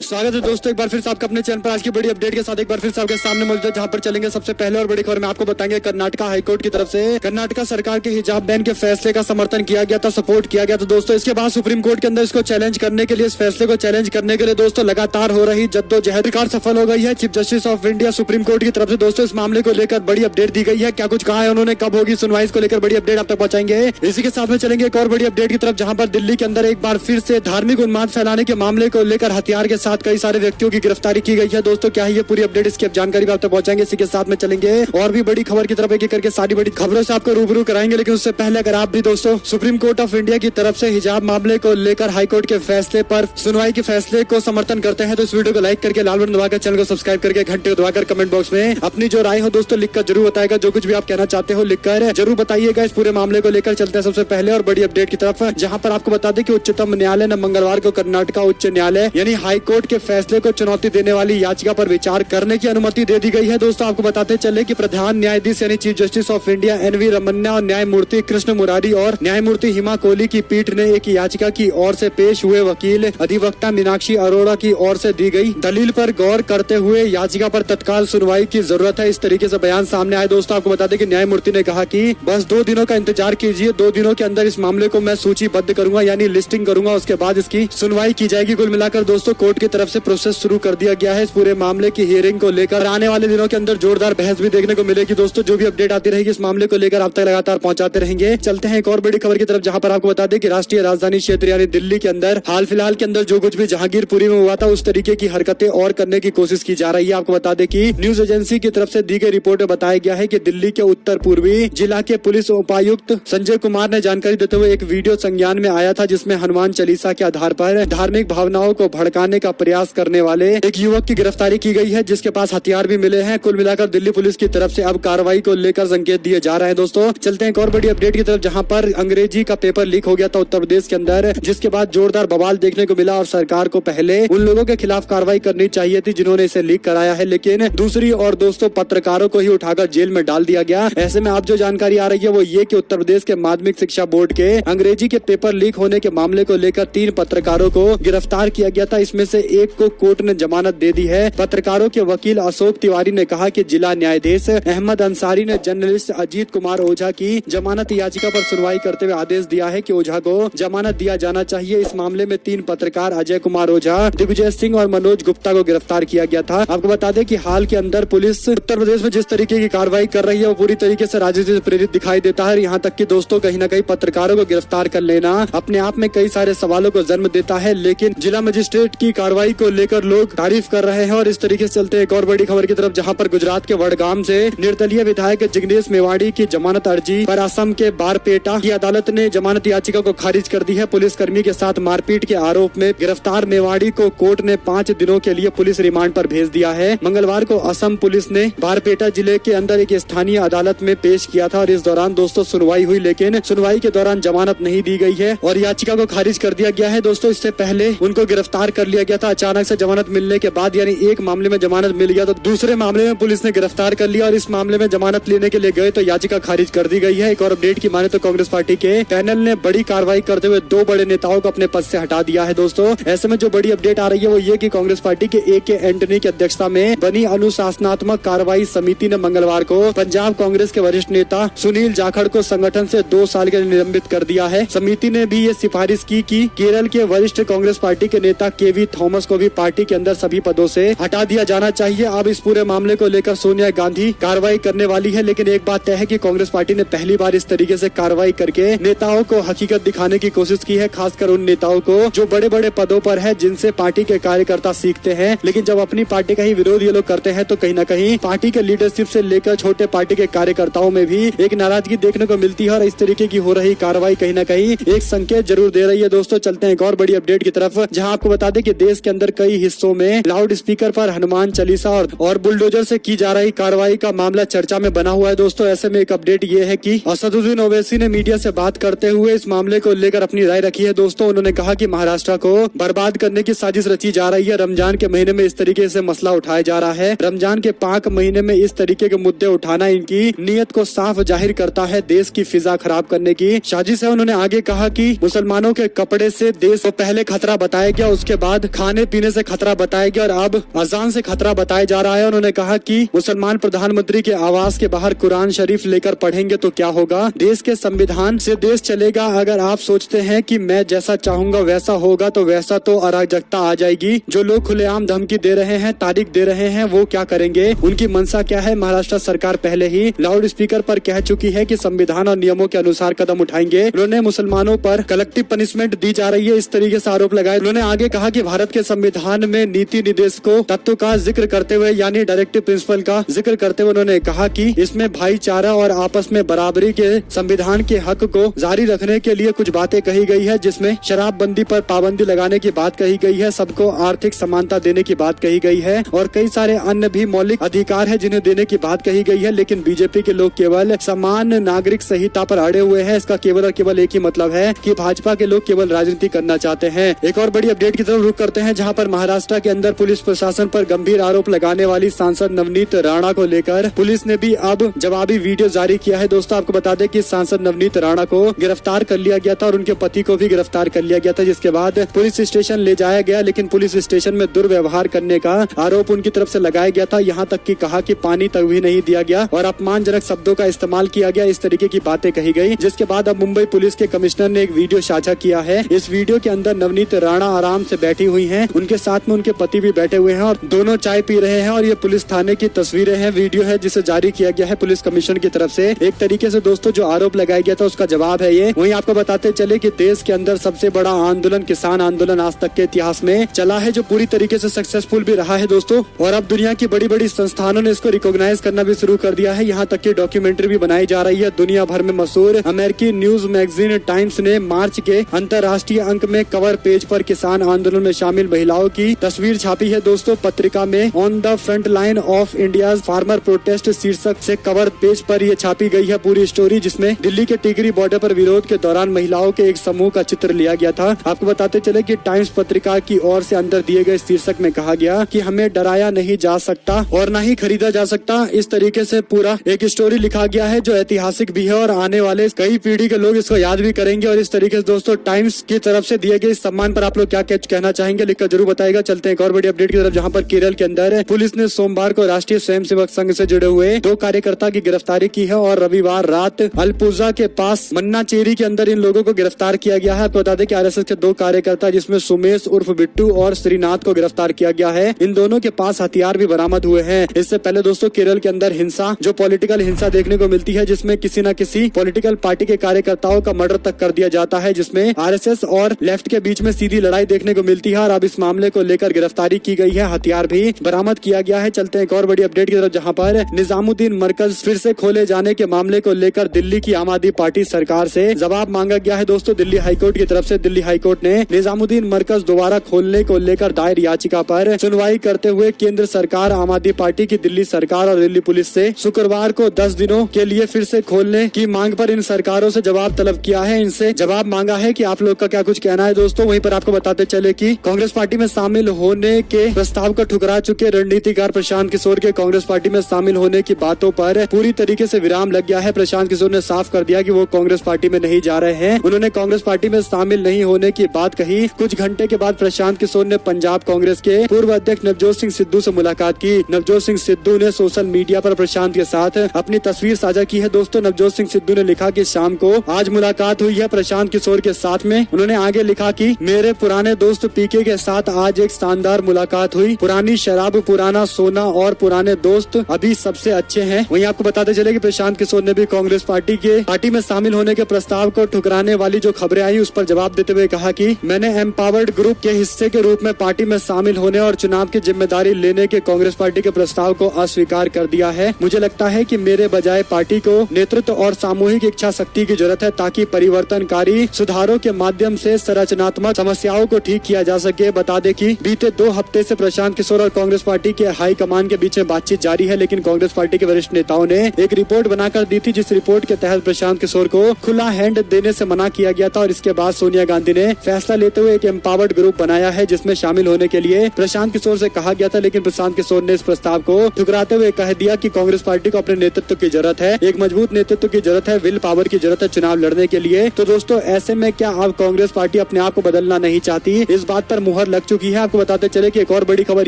स्वागत है दोस्तों एक बार फिर से आपका अपने चैनल पर आज की बड़ी अपडेट के साथ एक बार फिर से आपके सामने मौजूद है, जहां पर चलेंगे सबसे पहले और बड़ी खबर में आपको बताएंगे कर्नाटका हाईकोर्ट की तरफ से कर्नाटका सरकार के हिजाब बैन के फैसले का समर्थन किया गया था, सपोर्ट किया गया था दोस्तों। इसके बाद सुप्रीम कोर्ट के अंदर इसको चैलेंज करने के लिए, इस फैसले को चैलेंज करने के लिए दोस्तों लगातार हो रही जद्दोजहद कार सफल हो गई है। Chief justice of India supreme court की तरफ से दोस्तों इस मामले को लेकर बड़ी अपडेट दी गई है। क्या कुछ कहा है उन्होंने, कब होगी सुनवाई, को लेकर बड़ी अपडेट आप तक पहुंचाएंगे। इसी के साथ में चलेंगे एक और बड़ी अपडेट की तरफ, जहां पर दिल्ली के अंदर एक बार फिर से धार्मिक उन्माद फैलाने के मामले को लेकर हथियार के साथ कई सारे व्यक्तियों की गिरफ्तारी की गई है। दोस्तों क्या है ये पूरी अपडेट, इसकी जानकारी भी आप तक पहुंचाएंगे। इसी के साथ में चलेंगे और भी बड़ी खबर की तरफ, एक एक करके सारी बड़ी खबरों से आपको रूबरू कराएंगे। लेकिन उससे पहले अगर आप भी दोस्तों सुप्रीम कोर्ट ऑफ इंडिया की तरफ से हिजाब मामले को लेकर हाईकोर्ट के फैसले पर सुनवाई के फैसले को समर्थन करते हैं तो इस वीडियो को लाइक करके लाल बटन दबाकर चैनल को सब्सक्राइब करके घंटे को दबाकर कमेंट बॉक्स में अपनी जो राय हो दोस्तों लिखकर जरूर बताएगा। जो कुछ भी आप कहना चाहते हो लिखकर जरूर बताइएगा। इस पूरे मामले को लेकर चलते हैं सबसे पहले और बड़ी अपडेट की तरफ, जहां पर आपको बता दें कि उच्चतम न्यायालय ने मंगलवार को कर्नाटका उच्च न्यायालय यानी हाईकोर्ट के फैसले को चुनौती देने वाली याचिका पर विचार करने की अनुमति दे दी गई है। दोस्तों आपको बताते चले कि प्रधान न्यायाधीश यानी chief justice of India N V Ramana और न्यायमूर्ति कृष्ण मुरारी और न्यायमूर्ति हिमा कोहली की पीठ ने एक याचिका की ओर से पेश हुए वकील अधिवक्ता मीनाक्षी अरोड़ा की ओर से दी गई दलील पर गौर करते हुए याचिका पर तत्काल सुनवाई की जरूरत है, इस तरीके से बयान सामने आए। दोस्तों आपको बता दें कि न्यायमूर्ति ने कहा कि बस 2 दिनों का इंतजार कीजिए, 2 दिनों के अंदर इस मामले को मैं सूचीबद्ध करूंगा यानी लिस्टिंग करूंगा, उसके बाद इसकी सुनवाई की जाएगी। कुल मिलाकर दोस्तों कोर्ट की तरफ से प्रोसेस शुरू कर दिया गया है। इस पूरे मामले की हियरिंग को लेकर आने वाले दिनों के अंदर जोरदार बहस भी देखने को मिलेगी। दोस्तों जो भी अपडेट आती रहेगी इस मामले को लेकर आप तक लगातार पहुंचाते रहेंगे। चलते हैं एक और बड़ी खबर की तरफ, जहां पर आपको बता दें कि राष्ट्रीय राजधानी क्षेत्र यानी दिल्ली के अंदर हाल फिलहाल के अंदर जो कुछ भी जहांगीरपुरी में हुआ था उस तरीके की हरकतें और करने की कोशिश की जा रही है। आपको बता दें कि न्यूज एजेंसी की तरफ से दी गई रिपोर्ट में बताया गया है कि दिल्ली के उत्तर पूर्वी जिला के पुलिस उपायुक्त संजय कुमार ने जानकारी देते हुए एक वीडियो संज्ञान में आया था, जिसमें हनुमान चालीसा के आधार पर धार्मिक भावनाओं को भड़काने का प्रयास करने वाले एक युवक की गिरफ्तारी की गई है, जिसके पास हथियार भी मिले हैं। कुल मिलाकर दिल्ली पुलिस की तरफ से अब कार्रवाई को लेकर संकेत दिए जा रहे हैं। दोस्तों चलते हैं एक और बड़ी अपडेट की तरफ, जहां पर अंग्रेजी का पेपर लीक हो गया था उत्तर प्रदेश के अंदर, जिसके बाद जोरदार बवाल देखने को मिला और सरकार को पहले उन लोगों के खिलाफ कार्रवाई करनी चाहिए थी जिन्होंने इसे लीक कराया है, लेकिन दूसरी और दोस्तों पत्रकारों को ही उठाकर जेल में डाल दिया गया। ऐसे में आप जो जानकारी आ रही है वो ये कि उत्तर प्रदेश के माध्यमिक शिक्षा बोर्ड के अंग्रेजी के पेपर लीक होने के मामले को लेकर 3 पत्रकारों को गिरफ्तार किया गया था। इसमें से एक को कोर्ट ने जमानत दे दी है। पत्रकारों के वकील अशोक तिवारी ने कहा कि जिला न्यायाधीश अहमद अंसारी ने जर्नलिस्ट अजीत कुमार ओझा की जमानत याचिका पर सुनवाई करते हुए आदेश दिया है कि ओझा को जमानत दिया जाना चाहिए। इस मामले में 3 पत्रकार अजय कुमार ओझा, दिग्विजय सिंह और मनोज गुप्ता को गिरफ्तार किया गया था। आपको बता दें कि हाल के अंदर पुलिस उत्तर प्रदेश में जिस तरीके की कार्रवाई कर रही है वो पूरी तरीके से राजनीति से प्रेरित दिखाई देता है। यहाँ तक कि दोस्तों कहीं न कहीं पत्रकारों को गिरफ्तार कर लेना अपने आप में कई सारे सवालों को जन्म देता है, लेकिन जिला मजिस्ट्रेट की कार्रवाई को लेकर लोग तारीफ कर रहे हैं। और इस तरीके से चलते एक और बड़ी खबर की तरफ, जहां पर गुजरात के वडगाम से निर्दलीय विधायक जिग्नेश मेवाड़ी की जमानत अर्जी पर असम के बारपेटा की अदालत ने जमानत याचिका को खारिज कर दी है। पुलिसकर्मी के साथ मारपीट के आरोप में गिरफ्तार मेवाड़ी को कोर्ट ने 5 दिनों के लिए पुलिस रिमांड पर भेज दिया है। मंगलवार को असम पुलिस ने बारपेटा जिले के अंदर एक स्थानीय अदालत में पेश किया था और इस दौरान दोस्तों सुनवाई हुई, लेकिन सुनवाई के दौरान जमानत नहीं दी गई है और याचिका को खारिज कर दिया गया है। दोस्तों इससे पहले उनको गिरफ्तार कर लिया गया था। अचानक से जमानत मिलने के बाद यानी एक मामले में जमानत मिल गया तो दूसरे मामले में पुलिस ने गिरफ्तार कर लिया और इस मामले में जमानत लेने के लिए गए तो याचिका खारिज कर दी गई है। एक और अपडेट की माने तो कांग्रेस पार्टी के पैनल ने बड़ी कार्रवाई करते हुए 2 बड़े नेताओं को अपने पद से हटा दिया है। दोस्तों ऐसे में जो बड़ी अपडेट आ रही है वो ये कि कांग्रेस पार्टी के ए.के. एंटनी की अध्यक्षता में बनी अनुशासनात्मक कार्रवाई समिति ने मंगलवार को पंजाब कांग्रेस के वरिष्ठ नेता सुनील जाखड़ को संगठन से 2 साल के लिए निलंबित कर दिया है। समिति ने भी ये सिफारिश की कि केरल के वरिष्ठ कांग्रेस पार्टी के नेता के.वी. थॉमस को भी पार्टी के अंदर सभी पदों से हटा दिया जाना चाहिए। अब इस पूरे मामले को लेकर सोनिया गांधी कार्रवाई करने वाली है, लेकिन एक बात तय है कि कांग्रेस पार्टी ने पहली बार इस तरीके से कार्रवाई करके नेताओं को हकीकत दिखाने की कोशिश की है, खासकर उन नेताओं को जो बड़े बड़े पदों पर है, जिनसे पार्टी के कार्यकर्ता सीखते हैं। लेकिन जब अपनी पार्टी का ही विरोध ये लोग करते हैं तो कहीं न कहीं पार्टी के लीडरशिप से लेकर छोटे पार्टी के कार्यकर्ताओं में भी एक नाराजगी देखने को मिलती है और इस तरीके की हो रही कार्रवाई कहीं न कहीं एक संकेत जरूर दे रही है। दोस्तों चलते हैं एक और बड़ी अपडेट की तरफ, जहां आपको बता दें कि देश के अंदर कई हिस्सों में लाउड स्पीकर पर हनुमान चालीसा और बुलडोजर से की जा रही कार्रवाई का मामला चर्चा में बना हुआ है। दोस्तों ऐसे में एक अपडेट ये है कि असदुद्दीन ओवैसी ने मीडिया से बात करते हुए इस मामले को लेकर अपनी राय रखी है। दोस्तों उन्होंने कहा कि महाराष्ट्र को बर्बाद करने की साजिश रची जा रही है। रमजान के महीने में इस तरीके से मसला उठाया जा रहा है। रमजान के पाक महीने में इस तरीके के मुद्दे उठाना इनकी नीयत को साफ जाहिर करता है, देश की फिजा खराब करने की साजिश है। उन्होंने आगे कहा कि मुसलमानों के कपड़े से देश को पहले खतरा बताया गया, उसके बाद खान खाने पीने से खतरा बताया गया और अब अजान से खतरा बताया जा रहा है। उन्होंने कहा कि मुसलमान प्रधानमंत्री के आवास के बाहर कुरान शरीफ लेकर पढ़ेंगे तो क्या होगा, देश के संविधान से देश चलेगा। अगर आप सोचते हैं कि मैं जैसा चाहूंगा वैसा होगा तो वैसा तो अराजकता आ जाएगी। जो लोग खुलेआम धमकी दे रहे हैं, तारीख दे रहे हैं, वो क्या करेंगे, उनकी मंशा क्या है। महाराष्ट्र सरकार पहले ही लाउड स्पीकर पर कह चुकी है कि संविधान और नियमों के अनुसार कदम उठाएंगे। उन्होंने मुसलमानों पर कलेक्टिव पनिशमेंट दी जा रही है, इस तरीके से आरोप लगाए। उन्होंने आगे कहा कि भारत के संविधान में नीति निर्देशकों तत्व का जिक्र करते हुए यानी डायरेक्टिव प्रिंसिपल का जिक्र करते हुए उन्होंने कहा कि इसमें भाईचारा और आपस में बराबरी के संविधान के हक को जारी रखने के लिए कुछ बातें कही गई है, जिसमें शराबबंदी पर पाबंदी लगाने की बात कही गई है, सबको आर्थिक समानता देने की बात कही गई है और कई सारे अन्य भी मौलिक अधिकार है जिन्हें देने की बात कही गई है। लेकिन बीजेपी के लोग केवल समान नागरिक संहिता पर अड़े हुए हैं। इसका केवल और केवल एक ही मतलब है कि भाजपा के लोग केवल राजनीति करना चाहते हैं। एक और बड़ी अपडेट की तरफ रुख करते हैं, जहां पर महाराष्ट्र के अंदर पुलिस प्रशासन पर गंभीर आरोप लगाने वाली सांसद नवनीत राणा को लेकर पुलिस ने भी अब जवाबी वीडियो जारी किया है। दोस्तों आपको बता दें कि सांसद नवनीत राणा को गिरफ्तार कर लिया गया था और उनके पति को भी गिरफ्तार कर लिया गया था, जिसके बाद पुलिस स्टेशन ले जाया गया। लेकिन पुलिस स्टेशन में दुर्व्यवहार करने का आरोप उनकी तरफ से लगाया गया था। यहाँ तक कि कहा कि पानी तक भी नहीं दिया गया और अपमानजनक शब्दों का इस्तेमाल किया गया, इस तरीके की बातें कही गई। जिसके बाद अब मुंबई पुलिस के कमिश्नर ने एक वीडियो साझा किया है। इस वीडियो के अंदर नवनीत राणा आराम से बैठी हुई हैं, उनके साथ में उनके पति भी बैठे हुए हैं और दोनों चाय पी रहे हैं और ये पुलिस थाने की तस्वीरें हैं, वीडियो है जिसे जारी किया गया है पुलिस कमीशन की तरफ से। एक तरीके से दोस्तों जो आरोप लगाया गया था उसका जवाब है ये। वहीं आपको बताते चले कि देश के अंदर सबसे बड़ा आंदोलन किसान आंदोलन आज तक के इतिहास में चला है, जो पूरी तरीके से सक्सेसफुल भी रहा है दोस्तों। और अब दुनिया की बड़ी बड़ी संस्थानों ने इसको रिकॉग्नाइज करना भी शुरू कर दिया है। यहाँ तक की डॉक्यूमेंट्री भी बनाई जा रही है। दुनिया भर में मशहूर अमेरिकी न्यूज मैगजीन टाइम्स ने मार्च के अंतर्राष्ट्रीय अंक में कवर पेज पर किसान आंदोलन में शामिल महिलाओं की तस्वीर छापी है दोस्तों। पत्रिका में on the front line of India farmer protest शीर्षक से कवर पेज पर ये छापी गई है पूरी स्टोरी, जिसमें दिल्ली के टिकरी बॉर्डर पर विरोध के दौरान महिलाओं के एक समूह का चित्र लिया गया था। आपको बताते चले कि टाइम्स पत्रिका की ओर से अंदर दिए गए शीर्षक में कहा गया कि हमें डराया नहीं जा सकता और न ही खरीदा जा सकता। इस तरीके से पूरा एक स्टोरी लिखा गया है जो ऐतिहासिक भी है और आने वाले कई पीढ़ी के लोग इसको याद भी करेंगे। और इस तरीके से दोस्तों टाइम्स की तरफ से दिए गए इस सम्मान पर आप लोग क्या कहना चाहेंगे, लिखकर जरूर बताएगा। चलते हैं एक और बड़ी अपडेट की तरफ, जहां पर केरल के अंदर पुलिस ने सोमवार को राष्ट्रीय स्वयंसेवक संघ से जुड़े हुए 2 कार्यकर्ता की गिरफ्तारी की है और रविवार रात अल्पुजा के पास मन्नाचेरी के अंदर इन लोगों को गिरफ्तार किया गया है। आपको बता दें कि आरएसएस के 2 कार्यकर्ता जिसमें सुमेश उर्फ बिट्टू और श्रीनाथ को गिरफ्तार किया गया है। इन दोनों के पास हथियार भी बरामद हुए हैं। इससे पहले दोस्तों केरल के अंदर हिंसा, जो पॉलिटिकल हिंसा देखने को मिलती है, जिसमें किसी न किसी पॉलिटिकल पार्टी के कार्यकर्ताओं का मर्डर तक कर दिया जाता है, जिसमें आरएसएस और लेफ्ट के बीच में सीधी लड़ाई देखने को मिलती है। और अब इस मामले को लेकर गिरफ्तारी की गई है, हथियार भी बरामद किया गया है। चलते हैं एक और बड़ी अपडेट की तरफ, जहां पर निजामुद्दीन मरकज फिर से खोले जाने के मामले को लेकर दिल्ली की आम आदमी पार्टी सरकार से जवाब मांगा गया है दोस्तों। दिल्ली हाईकोर्ट की तरफ से दिल्ली हाईकोर्ट ने निजामुद्दीन मरकज दोबारा खोलने को लेकर दायर याचिका पर सुनवाई करते हुए केंद्र सरकार, आम आदमी पार्टी की दिल्ली सरकार और दिल्ली पुलिस से शुक्रवार को 10 दिनों के लिए फिर से खोलने की मांग पर इन सरकारों से जवाब तलब किया है। इनसे जवाब मांगा है कि आप लोग का क्या कुछ कहना है दोस्तों। वहीं पर आपको बताते चले कि कांग्रेस पार्टी में शामिल होने के प्रस्ताव को ठुकरा चुके रणनीतिकार प्रशांत किशोर के कांग्रेस पार्टी में शामिल होने की बातों पर पूरी तरीके से विराम लग गया है। प्रशांत किशोर ने साफ कर दिया कि वो कांग्रेस पार्टी में नहीं जा रहे हैं। उन्होंने कांग्रेस पार्टी में शामिल नहीं होने की बात कही। कुछ घंटे के बाद प्रशांत किशोर ने पंजाब कांग्रेस के पूर्व अध्यक्ष नवजोत सिंह सिद्धू से मुलाकात की। नवजोत सिंह सिद्धू ने सोशल मीडिया पर प्रशांत के साथ अपनी तस्वीर साझा की है दोस्तों। नवजोत सिंह सिद्धू ने लिखा कि शाम को आज मुलाकात हुई है प्रशांत किशोर के साथ में। उन्होंने आगे लिखा कि मेरे पुराने दोस्त पीके के साथ आज एक शानदार मुलाकात हुई। पुरानी शराब, पुराना सोना और पुराने दोस्त अभी सबसे अच्छे हैं। वहीं आपको बताते चले कि प्रशांत किशोर ने भी कांग्रेस पार्टी में शामिल होने के प्रस्ताव को ठुकराने वाली जो खबरें आई उस पर जवाब देते हुए कहा कि मैंने एम्पावर्ड ग्रुप के हिस्से के रूप में पार्टी में शामिल होने और चुनाव की जिम्मेदारी लेने के कांग्रेस पार्टी के प्रस्ताव को अस्वीकार कर दिया है। मुझे लगता है कि मेरे बजाय पार्टी को नेतृत्व और सामूहिक इच्छा शक्ति की जरूरत है ताकि परिवर्तनकारी सुधारों के माध्यम से संरचनात्मक समस्याओं को ठीक किया जा सके। बता दें कि बीते 2 हफ्ते से प्रशांत किशोर और कांग्रेस पार्टी के हाईकमान के बीच में बातचीत जारी है, लेकिन कांग्रेस पार्टी के वरिष्ठ नेताओं ने एक रिपोर्ट बनाकर दी थी, जिस रिपोर्ट के तहत प्रशांत किशोर को खुला हैंड देने से मना किया गया था। और इसके बाद सोनिया गांधी ने फैसला लेते हुए एक एम्पावर्ड ग्रुप बनाया है, जिसमें शामिल होने के लिए प्रशांत किशोर से कहा गया था। लेकिन प्रशांत किशोर ने इस प्रस्ताव को ठुकराते हुए कह दिया कि कांग्रेस पार्टी को अपने नेतृत्व की जरूरत है, एक मजबूत नेतृत्व की जरूरत है, विल पावर की जरूरत है चुनाव लड़ने के लिए। तो दोस्तों ऐसे में क्या अब कांग्रेस पार्टी अपने आप को बदलना नहीं चाहती? इस बात पर मुहर मोहर लग चुकी है। आपको बताते चले कि एक और बड़ी खबर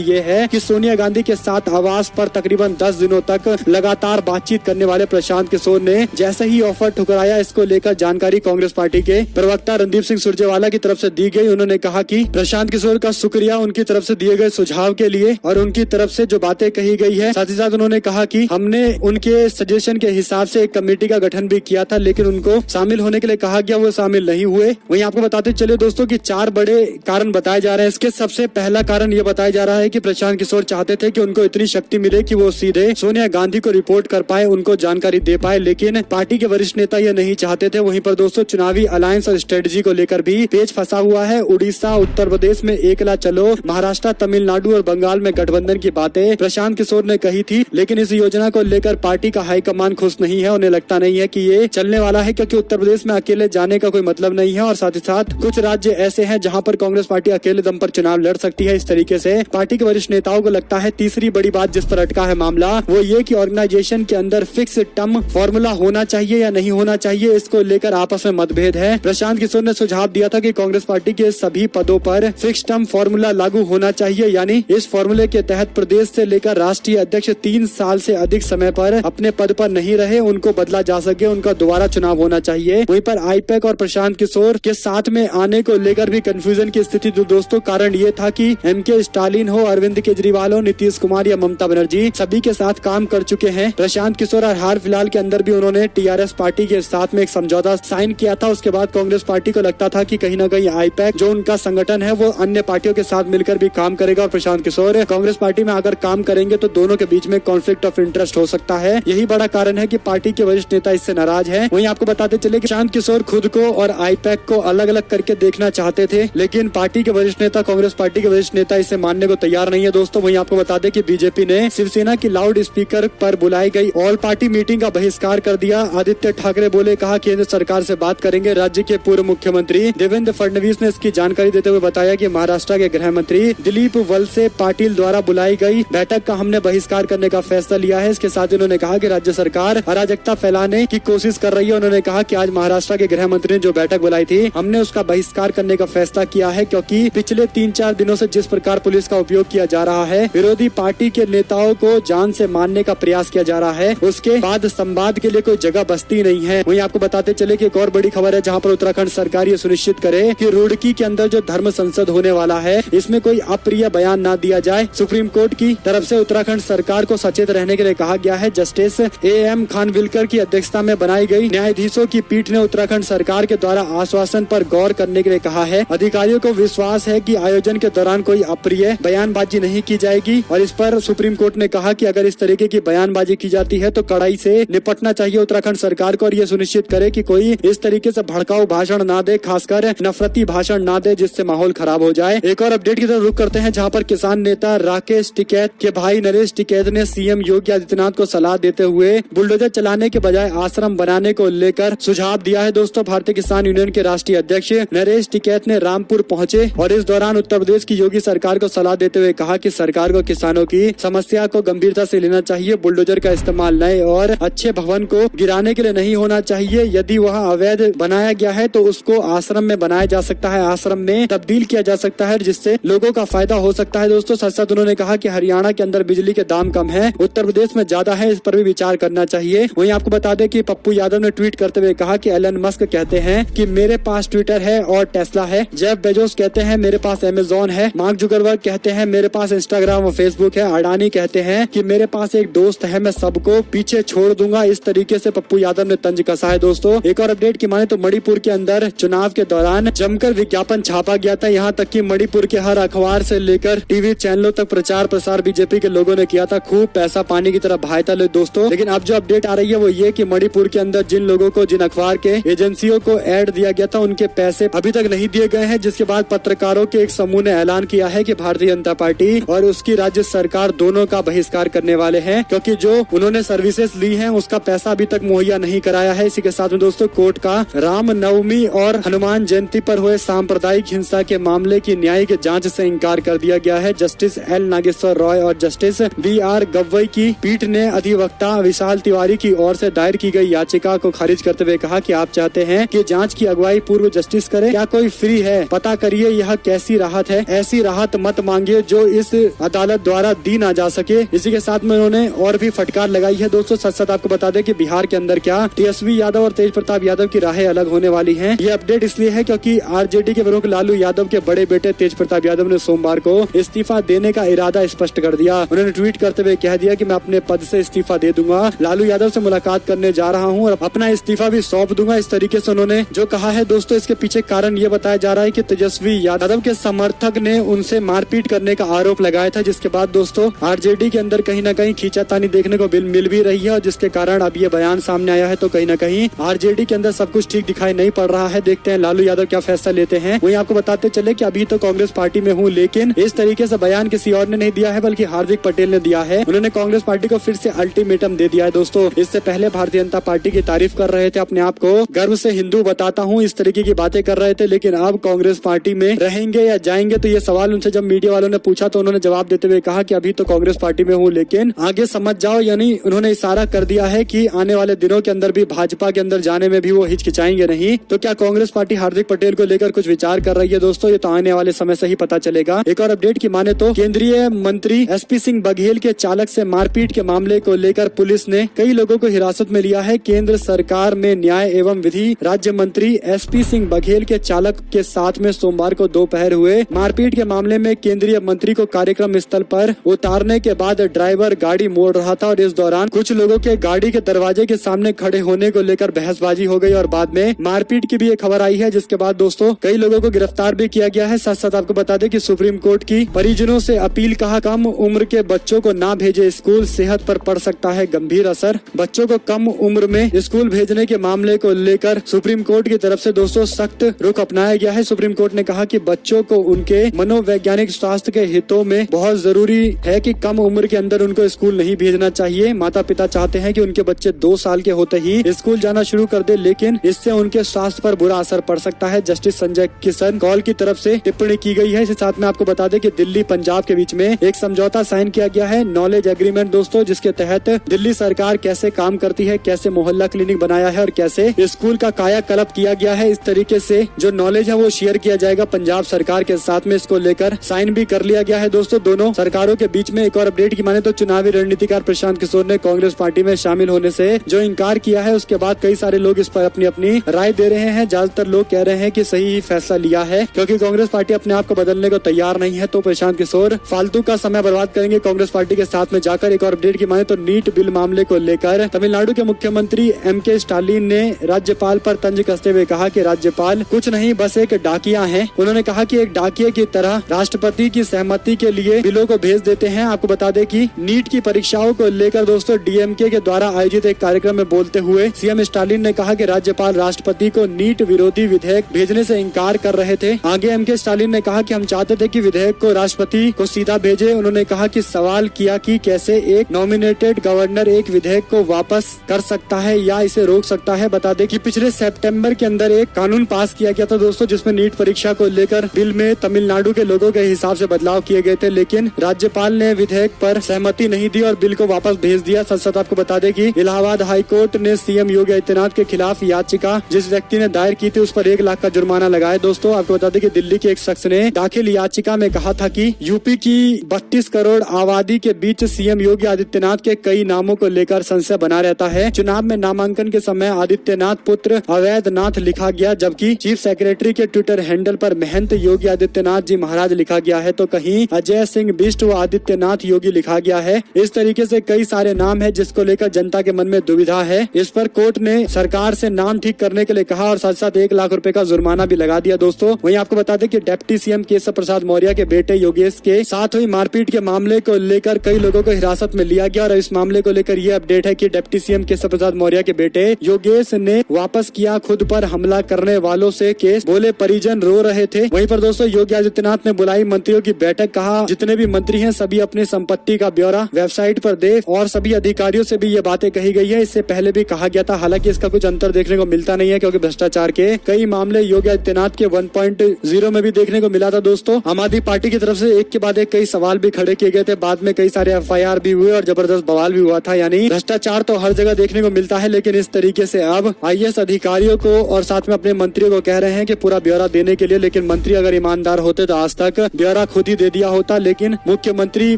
ये है कि सोनिया गांधी के साथ आवास पर तकरीबन 10 दिनों तक लगातार बातचीत करने वाले प्रशांत किशोर ने जैसे ही ऑफर ठुकराया, इसको लेकर जानकारी कांग्रेस पार्टी के प्रवक्ता रणदीप सिंह सुरजेवाला की तरफ से दी गई। उन्होंने कहा कि प्रशांत किशोर का शुक्रिया उनकी तरफ से दिए गए सुझाव के लिए और उनकी तरफ से जो बातें कही गई है। साथ ही साथ उन्होंने कहा कि हमने उनके सजेशन के हिसाब से एक कमेटी का गठन भी किया था, लेकिन उनको शामिल होने के लिए कहा गया, वो शामिल नहीं हुए। वहीं आपको बताते चले दोस्तों कि 4 बड़े कारण बताए जा रहे हैं। इसके सबसे पहला कारण ये बताया जा रहा है कि प्रशांत किशोर चाहते थे कि उनको इतनी शक्ति मिले कि वो सीधे सोनिया गांधी को रिपोर्ट कर पाए, उनको जानकारी दे पाए, लेकिन पार्टी के वरिष्ठ नेता ये नहीं चाहते थे। वहीं पर दोस्तों चुनावी अलायंस और स्ट्रेटजी को लेकर भी पेच फंसा हुआ है। उड़ीसा, उत्तर प्रदेश में एकला चलो, महाराष्ट्र, तमिलनाडु और बंगाल में गठबंधन की बातें प्रशांत किशोर ने कही थी, लेकिन इस योजना को लेकर पार्टी का हाईकमान खुश नहीं है। उन्हें लगता नहीं है कि ये चलने वाला है, क्योंकि उत्तर प्रदेश में अकेले जाने का कोई मतलब नहीं है और साथ ही साथ कुछ राज्य ऐसे हैं जहां पर कांग्रेस पार्टी अकेले दम पर चुनाव लड़ सकती है। इस तरीके से पार्टी के वरिष्ठ नेताओं को लगता है। तीसरी बड़ी बात जिस पर अटका है मामला, वो ये कि ऑर्गेनाइजेशन के अंदर फिक्स टर्म फॉर्मूला होना चाहिए या नहीं होना चाहिए, इसको लेकर आपस में मतभेद है। प्रशांत किशोर ने सुझाव दिया था कि कांग्रेस पार्टी के सभी पदों पर फिक्स टर्म फॉर्मूला लागू होना चाहिए, यानी इस फॉर्मूले के तहत प्रदेश से लेकर राष्ट्रीय अध्यक्ष 3 साल से अधिक समय पर अपने पद पर नहीं रहे, उनको बदला जा सके, उनका दोबारा चुनाव होना चाहिए। वहीं पर आईपैक और प्रशांत किशोर के साथ में आने को लेकर भी कंफ्यूजन की स्थिति दोस्तों। कारण ये था कि एमके स्टालिन हो, अरविंद केजरीवाल हो, नीतीश कुमार या ममता बनर्जी, सभी के साथ काम कर चुके हैं प्रशांत किशोर। और हाल फिलहाल के अंदर भी उन्होंने टीआरएस पार्टी के साथ में एक समझौता साइन किया था। उसके बाद कांग्रेस पार्टी को लगता था कि कहीं न कहीं आईपैक जो उनका संगठन है वो अन्य पार्टियों के साथ मिलकर भी काम करेगा और प्रशांत किशोर कांग्रेस पार्टी में अगर काम करेंगे तो दोनों के बीच में कॉन्फ्लिक्ट ऑफ इंटरेस्ट हो सकता है। यही बड़ा कारण है कि पार्टी के वरिष्ठ नेता इससे नाराज हैं। वहीं आपको बताते चले कि प्रशांत किशोर खुद को और आईपैक को अलग अलग करके देखना चाहते थे, लेकिन पार्टी के वरिष्ठ नेता, कांग्रेस पार्टी के वरिष्ठ नेता इसे मानने को तैयार नहीं है दोस्तों। वहीं आपको बता दें कि बीजेपी ने शिवसेना की लाउड स्पीकर पर बुलाई गई ऑल पार्टी मीटिंग का बहिष्कार कर दिया। आदित्य ठाकरे बोले, कहा केंद्र सरकार से बात करेंगे। राज्य के पूर्व मुख्यमंत्री देवेंद्र फडणवीस ने इसकी जानकारी देते हुए बताया कि महाराष्ट्र के गृह मंत्री दिलीप वलसे पाटिल द्वारा बुलाई गई बैठक का हमने बहिष्कार करने का फैसला लिया है। इसके साथ उन्होंने कहा कि राज्य सरकार अराजकता फैलाने की कोशिश कर रही है। उन्होंने कहा कि आज महाराष्ट्र के गृह मंत्री ने जो बैठक बुलाई थी, हमने उसका बहिष्कार करने का फैसला किया है, क्योंकि पिछले 3-4 दिनों से जिस प्रकार पुलिस का उपयोग किया जा रहा है, विरोधी पार्टी के नेताओं को जान से मारने का प्रयास किया जा रहा है, उसके बाद संवाद के लिए कोई जगह बचती नहीं है। वहीं आपको बताते चले कि एक और बड़ी खबर है, जहां पर उत्तराखंड सरकार ये सुनिश्चित करे कि रुड़की के अंदर जो धर्म संसद होने वाला है, इसमें कोई अप्रिय बयान ना दिया जाए। सुप्रीम कोर्ट की तरफ से उत्तराखंड सरकार को सचेत रहने के लिए कहा गया है। जस्टिस AM खानविलकर की अध्यक्षता में बनाई गई न्यायाधीशों की पीठ ने उत्तराखंड सरकार के द्वारा आश्वासन पर गौर करने के लिए कहा है। अधिकारियों को विश्वास है कि आयोजन के दौरान कोई अप्रिय बयानबाजी नहीं की जाएगी और इस पर सुप्रीम कोर्ट ने कहा कि अगर इस तरीके की बयानबाजी की जाती है तो कड़ाई से निपटना चाहिए उत्तराखंड सरकार को और ये सुनिश्चित करे कि कोई इस तरीके से भड़काऊ भाषण ना दे, खासकर नफरती भाषण ना दे, जिससे माहौल खराब हो जाए। एक और अपडेट की तरफ रुख करते हैं, जहां पर किसान नेता राकेश टिकैत के भाई नरेश टिकैत ने सीएम योगी आदित्यनाथ को सलाह देते हुए बुलडोजर चलाने के बजाय आश्रम बनाने को लेकर सुझाव दिया है। दोस्तों, भारतीय किसान यूनियन के राष्ट्रीय अध्यक्ष नरेश टिकैत ने रामपुर पहुंचे और इस दौरान उत्तर प्रदेश की योगी सरकार को सलाह देते हुए कहा कि सरकार को किसानों की समस्या को गंभीरता से लेना चाहिए। बुलडोजर का इस्तेमाल नए और अच्छे भवन को गिराने के लिए नहीं होना चाहिए। यदि वह अवैध बनाया गया है तो उसको आश्रम में बनाया जा सकता है, आश्रम में तब्दील किया जा सकता है, जिससे लोगों का फायदा हो सकता है। दोस्तों, साथ साथ उन्होंने कहा कि हरियाणा के अंदर बिजली के दाम कम है, उत्तर प्रदेश में ज्यादा है, इस पर भी विचार करना चाहिए। वहीं आपको बता दें कि पप्पू यादव ने ट्वीट करते हुए कहा कि एलन मस्क कहते हैं कि मेरे पास ट्विटर है और टेस्ला है। जेफ बेजोस कहते हैं मेरे पास अमेज़न है। मार्क जुकरबर्ग कहते हैं मेरे पास इंस्टाग्राम और फेसबुक है। अडानी कहते हैं कि मेरे पास एक दोस्त है, मैं सबको पीछे छोड़ दूंगा। इस तरीके से पप्पू यादव ने तंज कसा है। दोस्तों, एक और अपडेट की माने तो मणिपुर के अंदर चुनाव के दौरान जमकर विज्ञापन छापा गया था। यहाँ तक कि मणिपुर के हर अखबार से लेकर टीवी चैनलों तक प्रचार प्रसार बीजेपी के लोगों ने किया था। खूब पैसा पानी की तरह बहाया था दोस्तों। लेकिन अब जो अपडेट आ रही है वो ये कि मणिपुर के अंदर जिन लोगों को, जिन अखबार के एजेंसियों को ऐड दिया गया था, उनके पैसे अभी तक नहीं दिए गए हैं, जिसके बाद पत्रकारों के एक समूह ने ऐलान किया है कि भारतीय जनता पार्टी और उसकी राज्य सरकार दोनों का बहिष्कार करने वाले हैं, क्योंकि जो उन्होंने सर्विसेज ली हैं उसका पैसा अभी तक मुहैया नहीं कराया है। इसी के साथ में दोस्तों, कोर्ट का राम नवमी और हनुमान जयंती पर हुए सांप्रदायिक हिंसा के मामले की न्यायिक जांच से इंकार कर दिया गया है। जस्टिस एल नागेश्वर रॉय और जस्टिस BR गवई की पीठ ने अधिवक्ता विशाल तिवारी की ओर से दायर की गई याचिका को खारिज करते हुए कहा कि आप चाहते हैं कि जांच की अगुवाई पूर्व जस्टिस करे, क्या कोई फ्री है? पता करिए यह कैसे ऐसी राहत है, ऐसी राहत मत मांगिए जो इस अदालत द्वारा दी ना जा सके। इसी के साथ में उन्होंने और भी फटकार लगाई है। दोस्तों सच सच आपको बता दें कि बिहार के अंदर क्या तेजस्वी यादव और तेज प्रताप यादव की राहें अलग होने वाली हैं। ये अपडेट इसलिए है क्योंकि आरजेडी के प्रमुख लालू यादव के बड़े बेटे तेज प्रताप यादव ने सोमवार को इस्तीफा देने का इरादा स्पष्ट कर दिया। उन्होंने ट्वीट करते हुए कह दिया कि मैं अपने पद से इस्तीफा दे दूंगा, लालू यादव से मुलाकात करने जा रहा हूं और अपना इस्तीफा भी सौंप दूंगा। इस तरीके से उन्होंने जो कहा है दोस्तों, इसके पीछे कारण ये बताया जा रहा है कि तेजस्वी यादव के समर्थक ने उनसे मारपीट करने का आरोप लगाया था, जिसके बाद दोस्तों आरजेडी के अंदर कहीं न कहीं खींचातानी देखने को मिल भी रही है और जिसके कारण अब ये बयान सामने आया है। तो कहीं न कहीं आरजेडी के अंदर सब कुछ ठीक दिखाई नहीं पड़ रहा है। देखते हैं लालू यादव क्या फैसला लेते हैं। वहीं आपको बताते चले कि अभी तो कांग्रेस पार्टी में हूँ, लेकिन इस तरीके से बयान किसी और ने नहीं दिया है बल्कि हार्दिक पटेल ने दिया है। उन्होंने कांग्रेस पार्टी को फिर से अल्टीमेटम दे दिया है। दोस्तों इससे पहले भारतीय जनता पार्टी की तारीफ कर रहे थे, अपने आप को गर्व से हिंदू बताता हूँ, इस तरीके की बातें कर रहे थे, लेकिन अब कांग्रेस पार्टी में रहेंगे या जाएंगे, तो ये सवाल उनसे जब मीडिया वालों ने पूछा तो उन्होंने जवाब देते हुए कहा कि अभी तो कांग्रेस पार्टी में हूँ, लेकिन आगे समझ जाओ। यानी उन्होंने इशारा कर दिया है कि आने वाले दिनों के अंदर भी भाजपा के अंदर जाने में भी वो हिचकिचाएंगे नहीं। तो क्या कांग्रेस पार्टी हार्दिक पटेल को लेकर कुछ विचार कर रही है दोस्तों, ये तो आने वाले समय से ही पता चलेगा। एक और अपडेट की माने तो केंद्रीय मंत्री एसपी सिंह बघेल के चालक से मारपीट के मामले को लेकर पुलिस ने कई लोगों को हिरासत में लिया है। केंद्र सरकार में न्याय एवं विधि राज्य मंत्री एसपी सिंह बघेल के चालक के साथ में सोमवार को दोपहर हुए मारपीट के मामले में केंद्रीय मंत्री को कार्यक्रम स्थल पर उतारने के बाद ड्राइवर गाड़ी मोड़ रहा था और इस दौरान कुछ लोगों के गाड़ी के दरवाजे के सामने खड़े होने को लेकर बहसबाजी हो गई और बाद में मारपीट की भी एक खबर आई है, जिसके बाद दोस्तों कई लोगों को गिरफ्तार भी किया गया है। साथ साथ आपको बता दें कि सुप्रीम कोर्ट की परिजनों से अपील, कहा कम उम्र के बच्चों को ना भेजे स्कूल, सेहत पर पड़ सकता है गंभीर असर। बच्चों को कम उम्र में स्कूल भेजने के मामले को लेकर सुप्रीम कोर्ट की तरफ से दोस्तों सख्त रुख अपनाया गया है। सुप्रीम कोर्ट ने कहा कि बच्चों को उनके मनोवैज्ञानिक स्वास्थ्य के हितों में बहुत जरूरी है कि कम उम्र के अंदर उनको स्कूल नहीं भेजना चाहिए। माता पिता चाहते हैं कि उनके बच्चे 2 साल के होते ही स्कूल जाना शुरू कर दे, लेकिन इससे उनके स्वास्थ्य पर बुरा असर पड़ सकता है। जस्टिस संजय किशन कौल की तरफ से टिप्पणी की गई है। इसके साथ में आपको बता दें कि दिल्ली पंजाब के बीच में एक समझौता साइन किया गया है, नॉलेज एग्रीमेंट दोस्तों, जिसके तहत दिल्ली सरकार कैसे काम करती है, कैसे मोहल्ला क्लिनिक बनाया है और कैसे स्कूल का कायाकल्प किया गया है। इस तरीके से जो नॉलेज है वो शेयर किया जाएगा पंजाब सरकार के साथ में। इसको लेकर साइन भी कर लिया गया है दोस्तों दोनों सरकारों के बीच में। एक और अपडेट की माने तो चुनावी रणनीतिकार प्रशांत किशोर ने कांग्रेस पार्टी में शामिल होने से जो इनकार किया है, उसके बाद कई सारे लोग इस पर अपनी अपनी राय दे रहे हैं। ज्यादातर लोग कह रहे हैं कि सही ही फैसला लिया है, क्योंकि कांग्रेस पार्टी अपने आप को बदलने को तैयार नहीं है। तो प्रशांत किशोर फालतू का समय बर्बाद करेंगे कांग्रेस पार्टी के साथ में जाकर। एक और अपडेट की माने तो नीट बिल मामले को लेकर तमिलनाडु के मुख्यमंत्री एम.के. स्टालिन ने राज्यपाल पर तंज कसते हुए कहा कि राज्यपाल कुछ नहीं बस एक डाकिया है। उन्होंने कहा कि एक डाकिये की तरह राष्ट्रपति की सहमति के लिए बिलों को भेज देते हैं। आपको बता दें कि नीट की परीक्षाओं को लेकर दोस्तों डीएमके के द्वारा आयोजित एक कार्यक्रम में बोलते हुए सीएम स्टालिन ने कहा कि राज्यपाल राष्ट्रपति को नीट विरोधी विधेयक भेजने से इनकार कर रहे थे। आगे एम.के. स्टालिन ने कहा कि हम चाहते थे कि विधेयक को राष्ट्रपति को सीधा भेजे। उन्होंने कहा कि सवाल किया कि कैसे एक नॉमिनेटेड गवर्नर एक विधेयक को वापस कर सकता है या इसे रोक सकता है। बता दें कि पिछले सितंबर के अंदर एक कानून पास किया गया था दोस्तों, जिसमें नीट परीक्षा को लेकर बिल में तमिलनाडु के लोगों के हिसाब से बदलाव किए गए थे, लेकिन राज्यपाल ने विधेयक पर सहमति नहीं दी और बिल को वापस भेज दिया। साथ आपको बता दें कि इलाहाबाद हाई कोर्ट ने सीएम योगी आदित्यनाथ के खिलाफ याचिका जिस व्यक्ति ने दायर की थी उस पर 1 लाख का जुर्माना लगाया। दोस्तों आपको बता दें कि दिल्ली के एक शख्स ने दाखिल याचिका में कहा था कि यूपी की 32 करोड़ आबादी के बीच सीएम योगी आदित्यनाथ के कई नामों को लेकर संशय बना रहता है। चुनाव में नामांकन के समय आदित्यनाथ पुत्र अवैधनाथ लिखा गया, जबकि चीफ सेक्रेटरी के ट्विटर हैंडल पर महंत योगी आदित्यनाथ जी महाराज लिखा गया है, तो कहीं अजय सिंह बिष्ट व आदित्यनाथ योगी लिखा गया है। इस तरीके से कई सारे नाम है जिसको लेकर जनता के मन में दुविधा है। इस पर कोर्ट ने सरकार से नाम ठीक करने के लिए कहा और साथ साथ 1 लाख रुपए का जुर्माना भी लगा दिया। दोस्तों वहीं आपको बता दें कि डिप्टी सीएम केशव प्रसाद मौर्य के बेटे योगेश के साथ हुई मारपीट के मामले को लेकर कई लोगों को हिरासत में लिया गया और इस मामले को लेकर ये अपडेट है कि डिप्टी सीएम केशव प्रसाद मौर्य के बेटे योगेश ने वापस किया खुद पर हमला करने वालों से केस, बोले परिजन रो रहे थे। वहीं पर दोस्तों योगी आदित्यनाथ ने बुलाई मंत्रियों की बैठक, कहा जितने भी मंत्री हैं सभी अपनी संपत्ति का ब्यौरा वेबसाइट पर दे और सभी अधिकारियों से भी ये बातें कही गई है। इससे पहले भी कहा गया था, हालांकि इसका कुछ अंतर देखने को मिलता नहीं है क्योंकि भ्रष्टाचार के कई मामले योगी आदित्यनाथ के 1.0 में भी देखने को मिला था। दोस्तों आम आदमी पार्टी की तरफ से एक के बाद एक कई सवाल भी खड़े किए गए थे, बाद में कई सारे FIR भी हुए और जबरदस्त बवाल भी हुआ था। यानी भ्रष्टाचार तो हर जगह देखने को मिलता है, लेकिन इस तरीके से अब IAS अधिकारियों को और साथ में अपने मंत्रियों को कह रहे हैं कि पूरा ब्यौरा देने के लिए, लेकिन मंत्री अगर ईमानदार होते तो आज तक ब्यौरा खुद ही दे दिया होता, लेकिन मुख्यमंत्री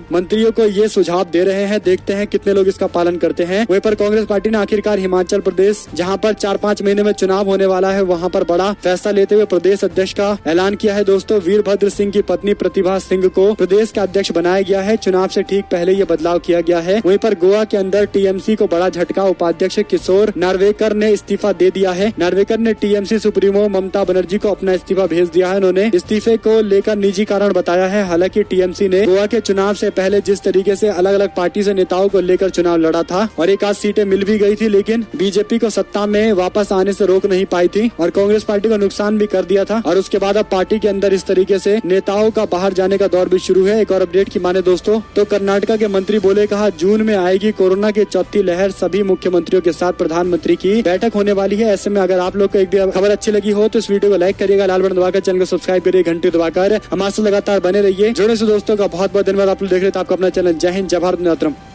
मंत्रियों को ये सुझाव दे रहे हैं। देखते हैं कितने लोग इसका पालन करते हैं। वहीं पर कांग्रेस पार्टी ने आखिरकार हिमाचल प्रदेश, जहां पर 4-5 महीने में चुनाव होने वाला है, वहां पर बड़ा फैसला लेते हुए प्रदेश अध्यक्ष का ऐलान किया है। दोस्तों, वीरभद्र सिंह की पत्नी प्रतिभा सिंह को प्रदेश का अध्यक्ष बनाया गया है। चुनाव से ठीक पहले ये बदलाव किया गया है। वहीं पर गोवा के अंदर टीएमसी को बड़ा झटका, उपाध्यक्ष किशोर नार्वेकर ने इस्तीफा दे दिया है। नार्वेकर ने टीएमसी सुप्रीमो ममता बनर्जी को अपना इस्तीफा भेज दिया है। उन्होंने इस्तीफे को लेकर निजी कारण बताया है। हालांकि टीएमसी ने गोवा के चुनाव से पहले जिस तरीके से अलग अलग पार्टी से नेताओं को लेकर चुनाव लड़ा था और एक आध सीटें मिल भी गई थी, लेकिन बीजेपी को सत्ता में वापस आने से रोक नहीं पाई थी और कांग्रेस पार्टी को नुकसान भी कर दिया था। और उसके बाद अब पार्टी के अंदर इस तरीके से नेताओं का बाहर जाने का दौर भी शुरू है। एक और अपडेट की माने दोस्तों, तो कर्नाटका के मंत्री बोले, कहा जून में आएगी कोरोना की चौथी लहर, सभी मुख्यमंत्रियों के साथ प्रधानमंत्री की बैठक होने वाली है। ऐसे में अगर आप लोग को एक भी खबर अच्छी लगी हो तो इस वीडियो को लाइक करिएगा, लाल बटन दबाकर चैनल को सब्सक्राइब करिए, घंटी दबाकर हमारे साथ लगातार बने रहिए। जुड़े से दोस्तों का बहुत बहुत धन्यवाद। आप लोग देख रहे थे आपका अपना चैनल जय हिंद, जय भारत, वंदे मातरम।